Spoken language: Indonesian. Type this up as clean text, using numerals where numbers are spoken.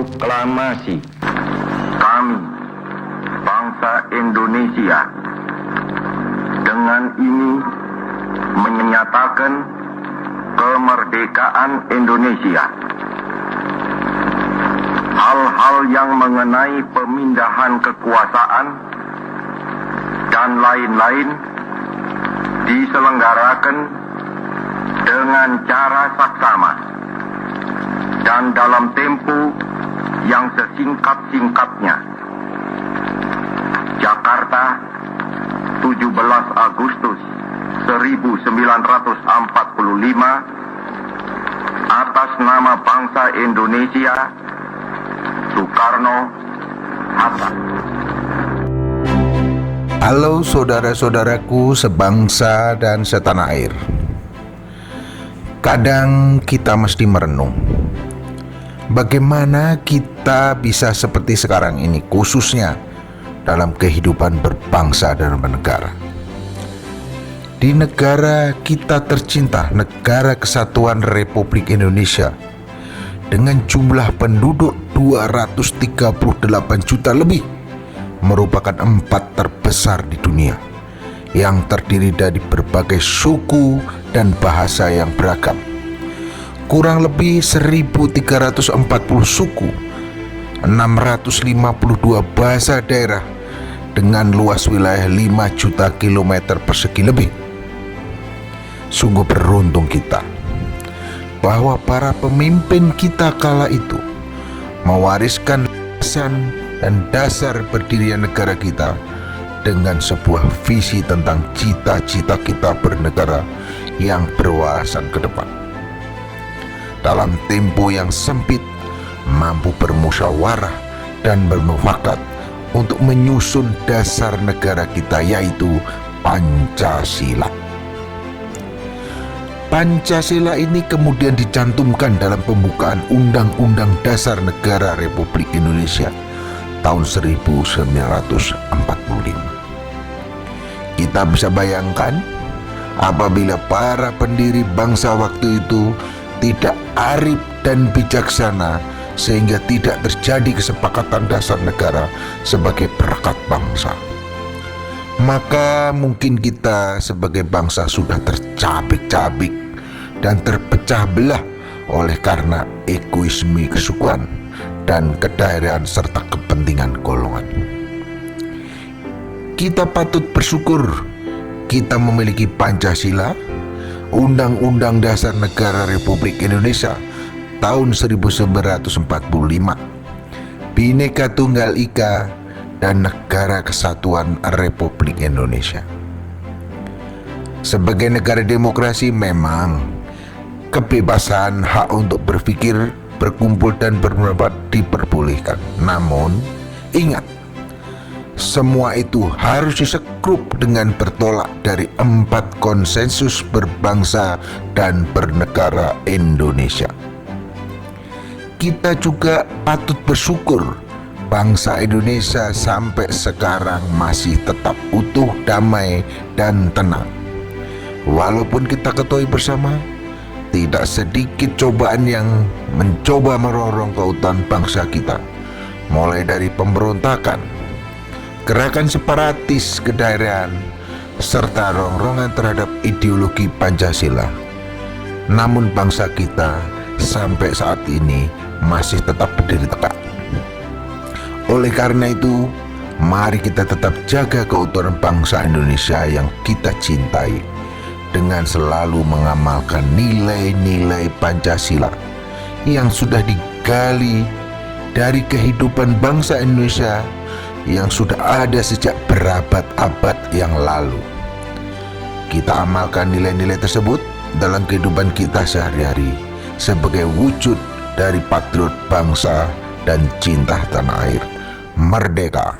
Proklamasi. Kami, bangsa Indonesia, dengan ini menyatakan kemerdekaan Indonesia. Hal-hal yang mengenai pemindahan kekuasaan dan lain-lain diselenggarakan dengan cara saksama dan dalam tempo yang sesingkat-singkatnya. Jakarta, 17 Agustus 1945, atas nama bangsa Indonesia, Soekarno-Hatta. Halo saudara-saudaraku sebangsa dan setanah air. Kadang kita mesti merenung, bagaimana kita bisa seperti sekarang ini, khususnya dalam kehidupan berbangsa dan bernegara. Di negara kita tercinta, Negara Kesatuan Republik Indonesia, dengan jumlah penduduk 238 juta lebih, merupakan 4 terbesar di dunia, yang terdiri dari berbagai suku dan bahasa yang beragam. Kurang lebih 1.340 suku, 652 bahasa daerah, dengan luas wilayah 5 juta kilometer persegi lebih. Sungguh beruntung kita bahwa para pemimpin kita kala itu mewariskan pesan dan dasar berdirinya negara kita dengan sebuah visi tentang cita-cita kita bernegara yang berwawasan ke depan. Dalam tempo yang sempit, mampu bermusyawarah dan bermufakat untuk menyusun dasar negara kita, yaitu Pancasila. Pancasila ini kemudian dicantumkan dalam pembukaan Undang-Undang Dasar Negara Republik Indonesia tahun 1945. Kita bisa bayangkan apabila para pendiri bangsa waktu itu tidak arif dan bijaksana, sehingga tidak terjadi kesepakatan dasar negara sebagai perekat bangsa, maka mungkin kita sebagai bangsa sudah tercabik-cabik dan terpecah belah oleh karena egoisme kesukuan dan kedaerahan serta kepentingan golongan. Kita patut bersyukur kita memiliki Pancasila, Undang-Undang Dasar Negara Republik Indonesia tahun 1945, Bhinneka Tunggal Ika, dan Negara Kesatuan Republik Indonesia. Sebagai negara demokrasi, memang kebebasan hak untuk berpikir, berkumpul, dan berpendapat diperbolehkan. Namun, ingat, semua itu harus disekrup dengan bertolak dari 4 konsensus berbangsa dan bernegara Indonesia. Kita juga patut bersyukur bangsa Indonesia sampai sekarang masih tetap utuh, damai, dan tenang. Walaupun kita ketahui bersama, tidak sedikit cobaan yang mencoba merorong keutuhan bangsa kita, mulai dari pemberontakan, gerakan separatis kedaerahan, serta rongrongan terhadap ideologi Pancasila. Namun bangsa kita sampai saat ini masih tetap berdiri tegak. Oleh karena itu, mari kita tetap jaga keutuhan bangsa Indonesia yang kita cintai dengan selalu mengamalkan nilai-nilai Pancasila yang sudah digali dari kehidupan bangsa Indonesia yang sudah ada sejak berabad-abad yang lalu. Kita amalkan nilai-nilai tersebut dalam kehidupan kita sehari-hari sebagai wujud dari patriot bangsa dan cinta tanah air. Merdeka!